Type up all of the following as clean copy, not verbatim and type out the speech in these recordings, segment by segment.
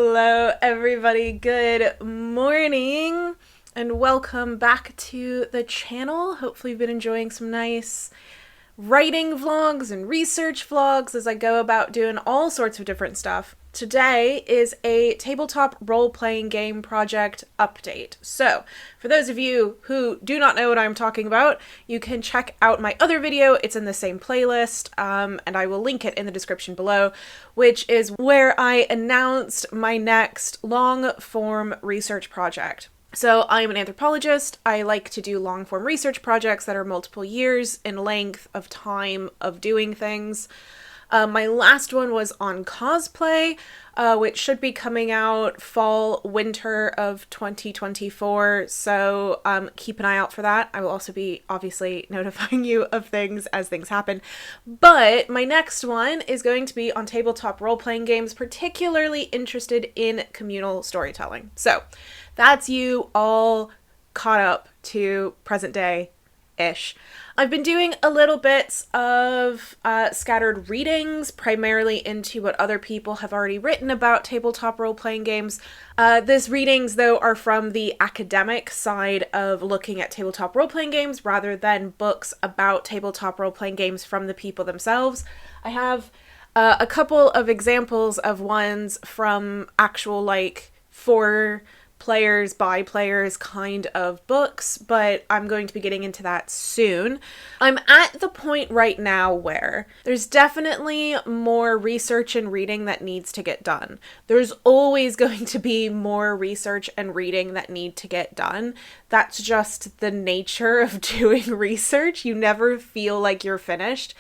Hello, everybody. Good morning, and welcome back to the channel. Hopefully, you've been enjoying some nice writing vlogs and research vlogs as I go about doing all sorts of different stuff. Today is a tabletop role-playing game project update. So, for those of you who do not know what I'm talking about, you can check out my other video. It's in the same playlist, and I will link it in the description below, which is where I announced my next long-form research project. So I'm an anthropologist. I like to do long-form research projects that are multiple years in length of time of doing things. My last one was on cosplay, which should be coming out fall, winter of 2024, so keep an eye out for that. I will also be obviously notifying you of things as things happen. But my next one is going to be on tabletop role-playing games, particularly interested in communal storytelling. So that's you all caught up to present day-ish. I've been doing a little bits of scattered readings, primarily into what other people have already written about tabletop role-playing games. These readings, though, are from the academic side of looking at tabletop role-playing games rather than books about tabletop role-playing games from the people themselves. I have a couple of examples of ones from actual, for players by players kind of books, but I'm going to be getting into that soon. I'm at the point right now where there's definitely more research and reading that needs to get done. There's always going to be more research and reading that need to get done. That's just the nature of doing research. You never feel like you're finished.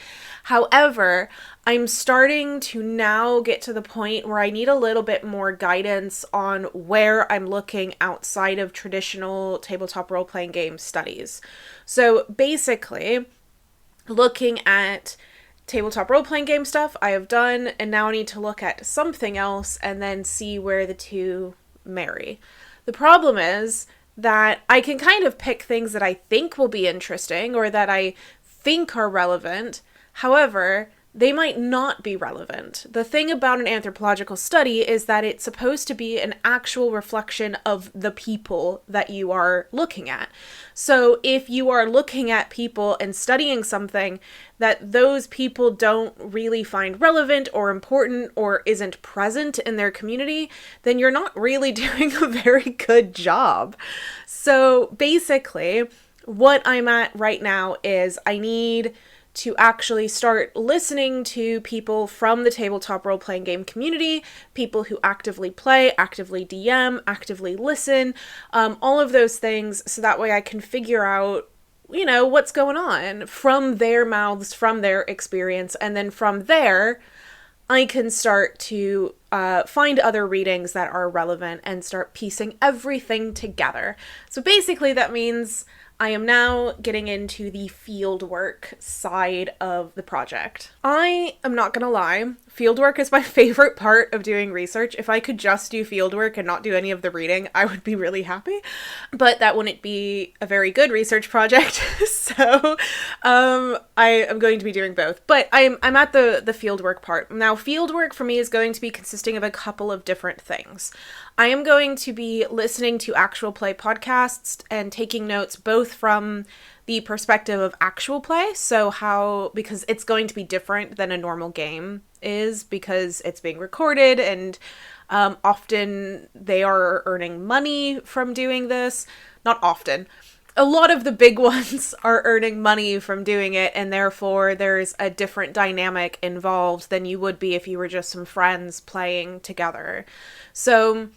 However, I'm starting to now get to the point where I need a little bit more guidance on where I'm looking outside of traditional tabletop role-playing game studies. So basically, looking at tabletop role-playing game stuff I have done, and now I need to look at something else and then see where the two marry. The problem is that I can kind of pick things that I think will be interesting or that I think are relevant. However, they might not be relevant. The thing about an anthropological study is that it's supposed to be an actual reflection of the people that you are looking at. So if you are looking at people and studying something that those people don't really find relevant or important or isn't present in their community, then you're not really doing a very good job. So basically, what I'm at right now is I need to actually start listening to people from the tabletop role-playing game community, people who actively play, actively DM, actively listen, all of those things, so that way I can figure out, what's going on from their mouths, from their experience, and then from there, I can start to find other readings that are relevant and start piecing everything together. So basically that means I am now getting into the fieldwork side of the project. I am not gonna lie, fieldwork is my favorite part of doing research. If I could just do fieldwork and not do any of the reading, I would be really happy. But that wouldn't be a very good research project, so I am going to be doing both. But I'm at the fieldwork part. Now, fieldwork for me is going to be consisting of a couple of different things. I am going to be listening to actual play podcasts and taking notes both from the perspective of actual play, because it's going to be different than a normal game is because it's being recorded and often they are earning money from doing this. Not often. A lot of the big ones are earning money from doing it, and therefore there's a different dynamic involved than you would be if you were just some friends playing together. So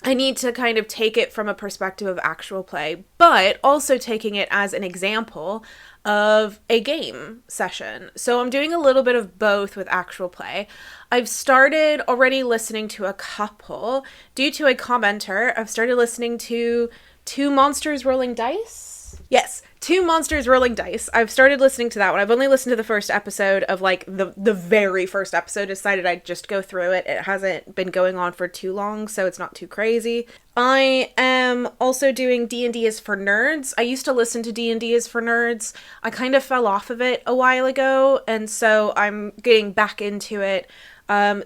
I need to kind of take it from a perspective of actual play, but also taking it as an example of a game session. So I'm doing a little bit of both with actual play. I've started already listening to a couple. Due to a commenter, I've started listening to Two Monsters Rolling Dice. Yes, Two Monsters Rolling Dice. I've started listening to that one. I've only listened to the first episode of the very first episode. Decided I'd just go through it. It hasn't been going on for too long, so it's not too crazy. I am also doing D&D is for Nerds. I used to listen to D&D is for Nerds. I kind of fell off of it a while ago, and so I'm getting back into it.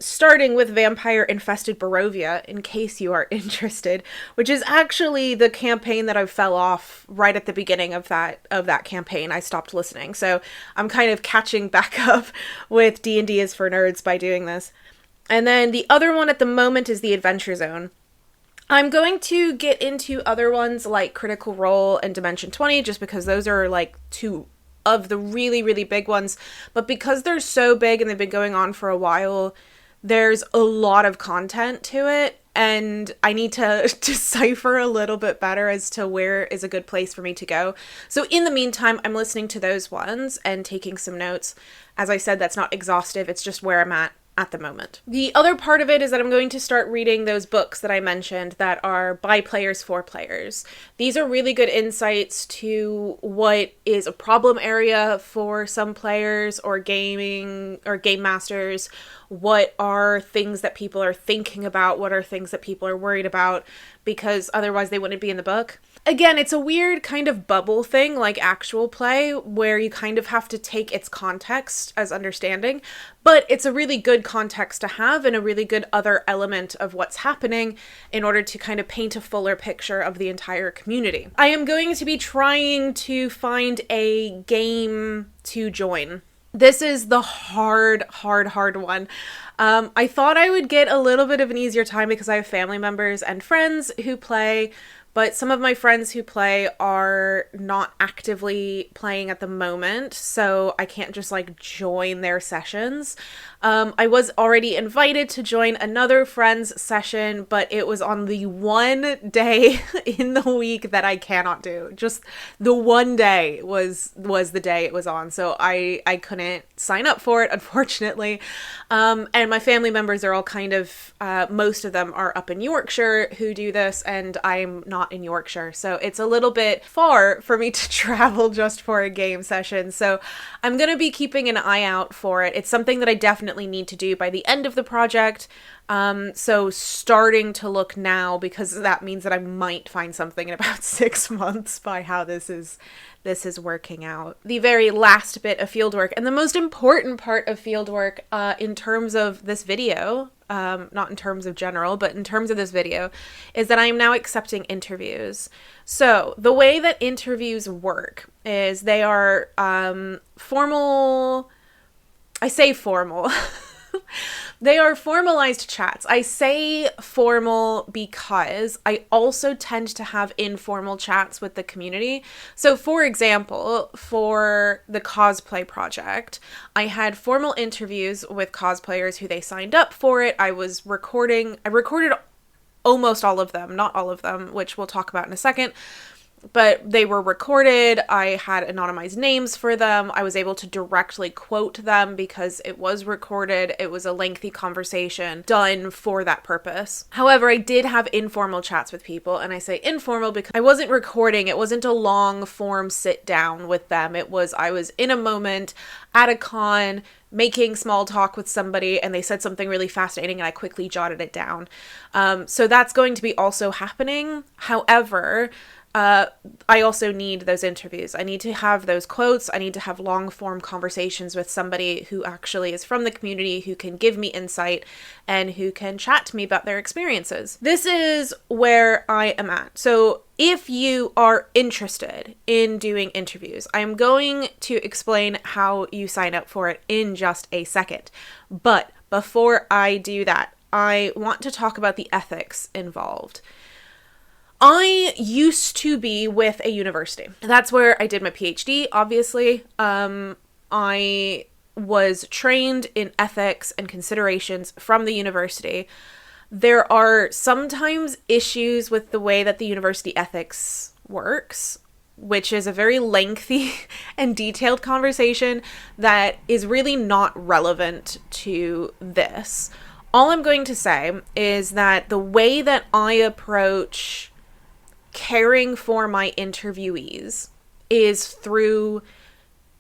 starting with Vampire Infested Barovia, in case you are interested, which is actually the campaign that I fell off right at the beginning of that campaign. I stopped listening, so I'm kind of catching back up with D&D is for Nerds by doing this. And then the other one at the moment is the Adventure Zone. I'm going to get into other ones like Critical Role and Dimension 20, just because those are like two of the really, really big ones. But because they're so big and they've been going on for a while, there's a lot of content to it. And I need to decipher a little bit better as to where is a good place for me to go. So in the meantime, I'm listening to those ones and taking some notes. As I said, that's not exhaustive. It's just where I'm at the moment. The other part of it is that I'm going to start reading those books that I mentioned that are by players for players. These are really good insights to what is a problem area for some players or gaming or game masters. What are things that people are thinking about? What are things that people are worried about? Because otherwise they wouldn't be in the book. Again, it's a weird kind of bubble thing like actual play where you kind of have to take its context as understanding, but it's a really good context to have and a really good other element of what's happening in order to kind of paint a fuller picture of the entire community. I am going to be trying to find a game to join. This is the hard one. I thought I would get a little bit of an easier time because I have family members and friends who play, but some of my friends who play are not actively playing at the moment, so I can't just like join their sessions. I was already invited to join another friend's session, but it was on the one day in the week that I cannot do. Just the one day was the day it was on, so I couldn't sign up for it, unfortunately. And my family members are all kind of, most of them are up in Yorkshire who do this, and I'm not in Yorkshire, so it's a little bit far for me to travel just for a game session. So I'm going to be keeping an eye out for it. It's something that I definitely need to do by the end of the project. So starting to look now, because that means that I might find something in about 6 months by how this is working out. The very last bit of fieldwork, and the most important part of fieldwork in terms of this video, not in terms of general, but in terms of this video, is that I am now accepting interviews. So the way that interviews work is they are formal. I say formal. They are formalized chats. I say formal because I also tend to have informal chats with the community. So for example, for the cosplay project, I had formal interviews with cosplayers who they signed up for it. I recorded almost all of them, not all of them, which we'll talk about in a second. But they were recorded. I had anonymized names for them. I was able to directly quote them because it was recorded. It was a lengthy conversation done for that purpose. However, I did have informal chats with people, and I say informal because I wasn't recording. It wasn't a long form sit down with them. I was in a moment at a con making small talk with somebody, and they said something really fascinating and I quickly jotted it down. So that's going to be also happening. However, I also need those interviews. I need to have those quotes. I need to have long form conversations with somebody who actually is from the community, who can give me insight and who can chat to me about their experiences. This is where I am at. So if you are interested in doing interviews, I'm going to explain how you sign up for it in just a second. But before I do that, I want to talk about the ethics involved. I used to be with a university. That's where I did my PhD, obviously. I was trained in ethics and considerations from the university. There are sometimes issues with the way that the university ethics works, which is a very lengthy and detailed conversation that is really not relevant to this. All I'm going to say is that the way that I approach caring for my interviewees is through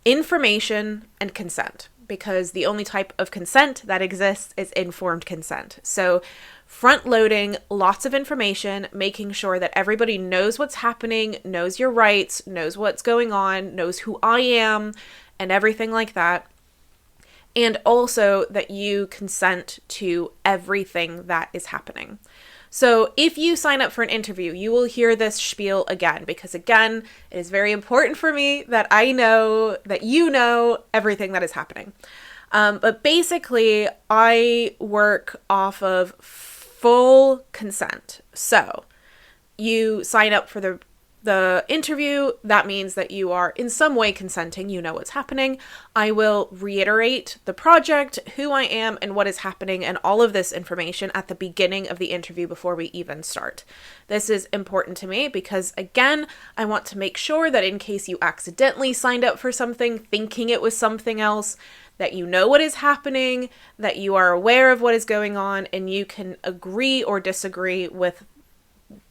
information and consent, because the only type of consent that exists is informed consent. So front loading lots of information, making sure that everybody knows what's happening, knows your rights, knows what's going on, knows who I am, and everything like that. and also that you consent to everything that is happening. So if you sign up for an interview, you will hear this spiel again, because again, it is very important for me that I know that you know everything that is happening. But basically, I work off of full consent. So you sign up for the interview. That means that you are in some way consenting. You know what's happening. I will reiterate the project, who I am, and what is happening, and all of this information at the beginning of the interview before we even start. This is important to me because, again, I want to make sure that in case you accidentally signed up for something thinking it was something else, that you know what is happening, that you are aware of what is going on, and you can agree or disagree with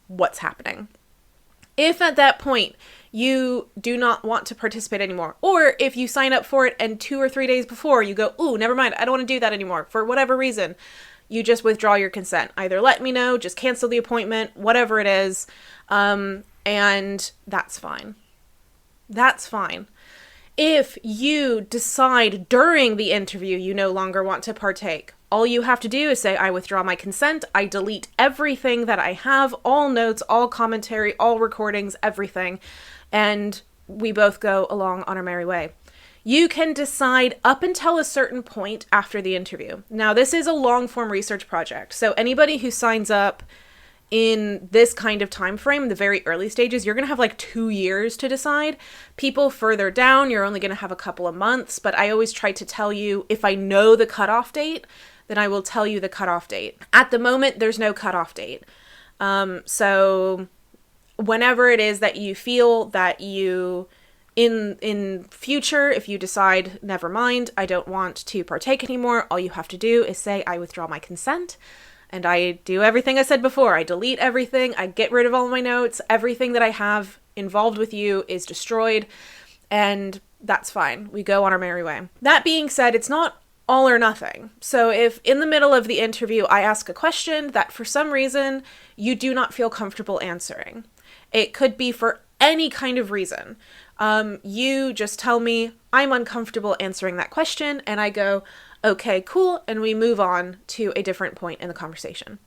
what's happening. If at that point you do not want to participate anymore, or if you sign up for it and 2 or 3 days before you go, ooh, never mind, I don't want to do that anymore, for whatever reason, you just withdraw your consent. Either let me know, just cancel the appointment, whatever it is, and that's fine. That's fine. If you decide during the interview you no longer want to partake, all you have to do is say, I withdraw my consent, I delete everything that I have, all notes, all commentary, all recordings, everything, and we both go along on our merry way. You can decide up until a certain point after the interview. Now, this is a long-form research project, so anybody who signs up in this kind of time frame, the very early stages, you're going to have like 2 years to decide. People further down, you're only going to have a couple of months, but I always try to tell you, if I know the cutoff date, then I will tell you the cutoff date. At the moment, there's no cutoff date. So whenever it is that you feel that you, in future, if you decide, never mind, I don't want to partake anymore, all you have to do is say, I withdraw my consent. And I do everything I said before. I delete everything. I get rid of all my notes. Everything that I have involved with you is destroyed. And that's fine. We go on our merry way. That being said, it's not all or nothing. So if in the middle of the interview I ask a question that for some reason you do not feel comfortable answering, it could be for any kind of reason. You just tell me, I'm uncomfortable answering that question, and I go, okay, cool, and we move on to a different point in the conversation.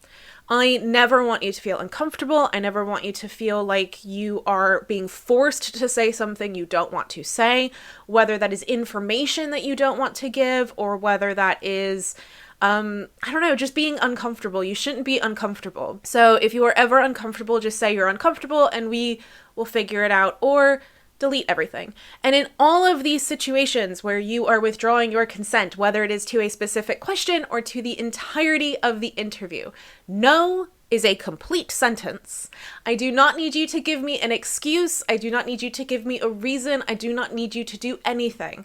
I never want you to feel uncomfortable. I never want you to feel like you are being forced to say something you don't want to say, whether that is information that you don't want to give, or whether that is, I don't know, just being uncomfortable. You shouldn't be uncomfortable. So if you are ever uncomfortable, just say you're uncomfortable and we will figure it out, or delete everything. And in all of these situations where you are withdrawing your consent, whether it is to a specific question or to the entirety of the interview, no is a complete sentence. I do not need you to give me an excuse. I do not need you to give me a reason. I do not need you to do anything.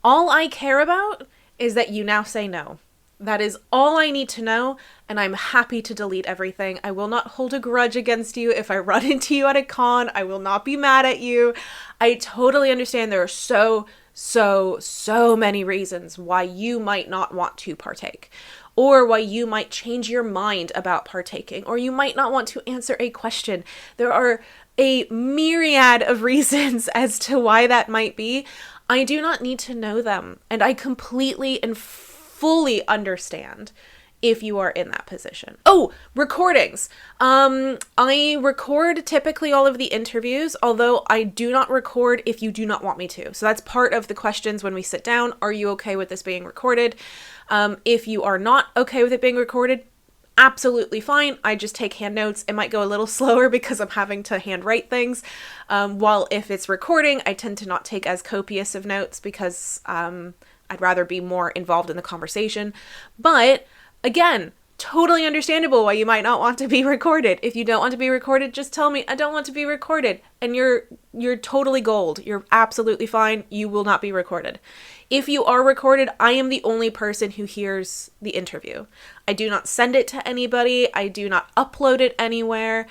All I care about is that you now say no. That is all I need to know, and I'm happy to delete everything. I will not hold a grudge against you if I run into you at a con. I will not be mad at you. I totally understand there are so many reasons why you might not want to partake, or why you might change your mind about partaking, or you might not want to answer a question. There are a myriad of reasons as to why that might be. I do not need to know them, and I completely and fully understand if you are in that position. Oh, recordings. I record typically all of the interviews, although I do not record if you do not want me to. So that's part of the questions when we sit down. Are you okay with this being recorded? If you are not okay with it being recorded, absolutely fine. I just take hand notes. It might go a little slower because I'm having to handwrite things. While if it's recording, I tend to not take as copious of notes because I'd rather be more involved in the conversation. But again, totally understandable why you might not want to be recorded. If you don't want to be recorded, just tell me, I don't want to be recorded. And you're totally gold. You're absolutely fine. You will not be recorded. If you are recorded, I am the only person who hears the interview. I do not send it to anybody. I do not upload it anywhere.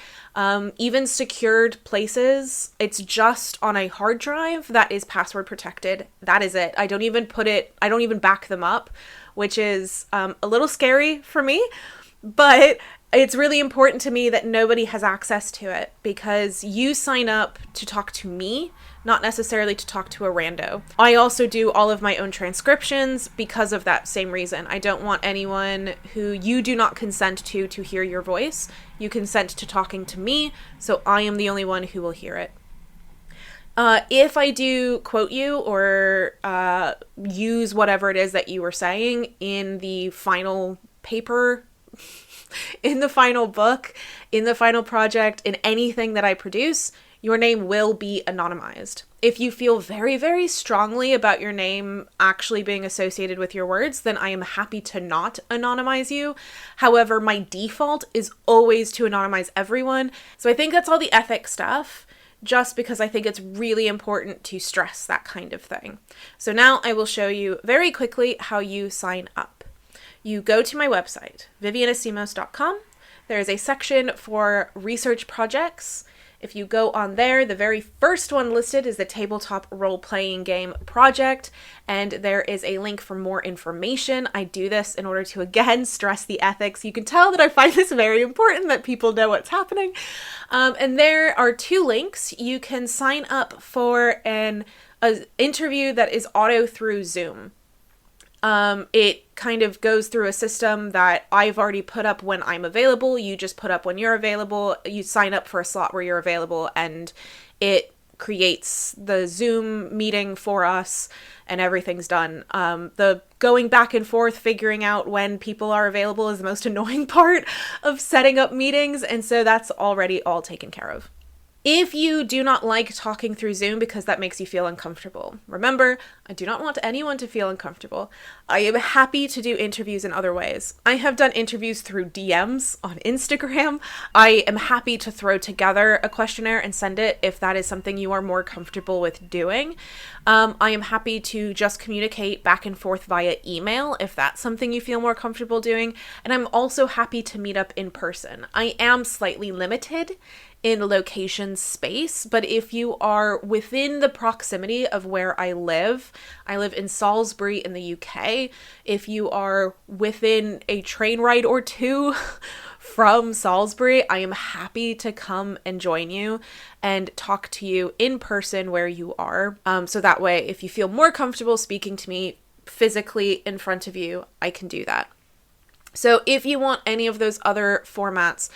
Even secured places, it's just on a hard drive that is password protected. That is it. I don't even back them up, which is a little scary for me, but it's really important to me that nobody has access to it, because you sign up to talk to me, not necessarily to talk to a rando. I also do all of my own transcriptions because of that same reason. I don't want anyone who you do not consent to hear your voice. You consent to talking to me, so I am the only one who will hear it. If I do quote you or use whatever it is that you were saying in the final paper, in the final book, in the final project, in anything that I produce, your name will be anonymized. If you feel very, very strongly about your name actually being associated with your words, then I am happy to not anonymize you. However, my default is always to anonymize everyone. So I think that's all the ethics stuff, just because I think it's really important to stress that kind of thing. So now I will show you very quickly how you sign up. You go to my website, vivianasimos.com. There is a section for research projects. If you go on there, the very first one listed is the tabletop role-playing game project, and there is a link for more information. I do this in order to, again, stress the ethics. You can tell that I find this very important, that people know what's happening. And there are 2 links. You can sign up for an interview that is auto through Zoom. It kind of goes through a system that I've already put up when I'm available. You just put up when you're available. You sign up for a slot where you're available, and it creates the Zoom meeting for us, and everything's done. The going back and forth, figuring out when people are available is the most annoying part of setting up meetings, and so that's already all taken care of. If you do not like talking through Zoom because that makes you feel uncomfortable, remember, I do not want anyone to feel uncomfortable. I am happy to do interviews in other ways. I have done interviews through DMs on Instagram. I am happy to throw together a questionnaire and send it if that is something you are more comfortable with doing. I am happy to just communicate back and forth via email if that's something you feel more comfortable doing. And I'm also happy to meet up in person. I am slightly limited in location space, but if you are within the proximity of where I live in Salisbury in the UK. If you are within a train ride or 2 from Salisbury, I am happy to come and join you and talk to you in person where you are. So that way, if you feel more comfortable speaking to me physically in front of you, I can do that. So if you want any of those other formats,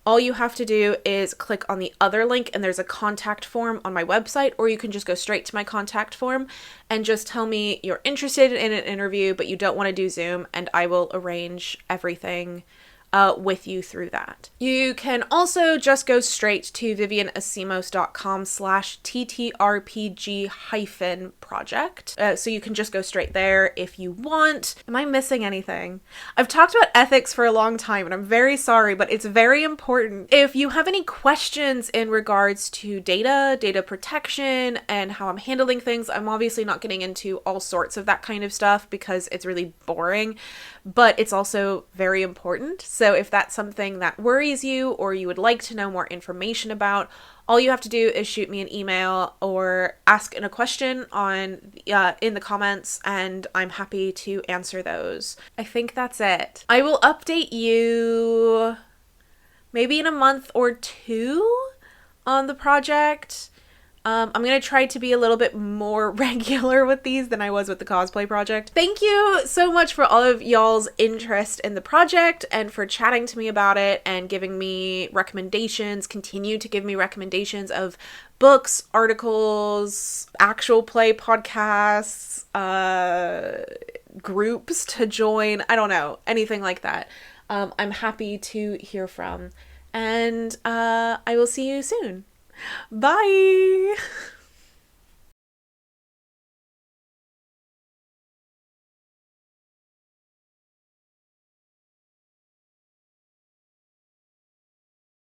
all you have to do is click on the other link, and there's a contact form on my website, or you can just go straight to my contact form and just tell me you're interested in an interview, but you don't want to do Zoom, and I will arrange everything with you through that. You can also just go straight to vivianasimos.com/TTRPG-project. So you can just go straight there if you want. Am I missing anything? I've talked about ethics for a long time, and I'm very sorry, but it's very important. If you have any questions in regards to data protection, and how I'm handling things, I'm obviously not getting into all sorts of that kind of stuff because it's really boring, but it's also very important. So if that's something that worries you or you would like to know more information about, all you have to do is shoot me an email or ask a question on in the comments, and I'm happy to answer those. I think that's it. I will update you maybe in a month or 2 on the project. I'm going to try to be a little bit more regular with these than I was with the cosplay project. Thank you so much for all of y'all's interest in the project and for chatting to me about it and giving me recommendations. Continue to give me recommendations of books, articles, actual play podcasts, groups to join. I don't know, anything like that. I'm happy to hear from. And I will see you soon. Bye!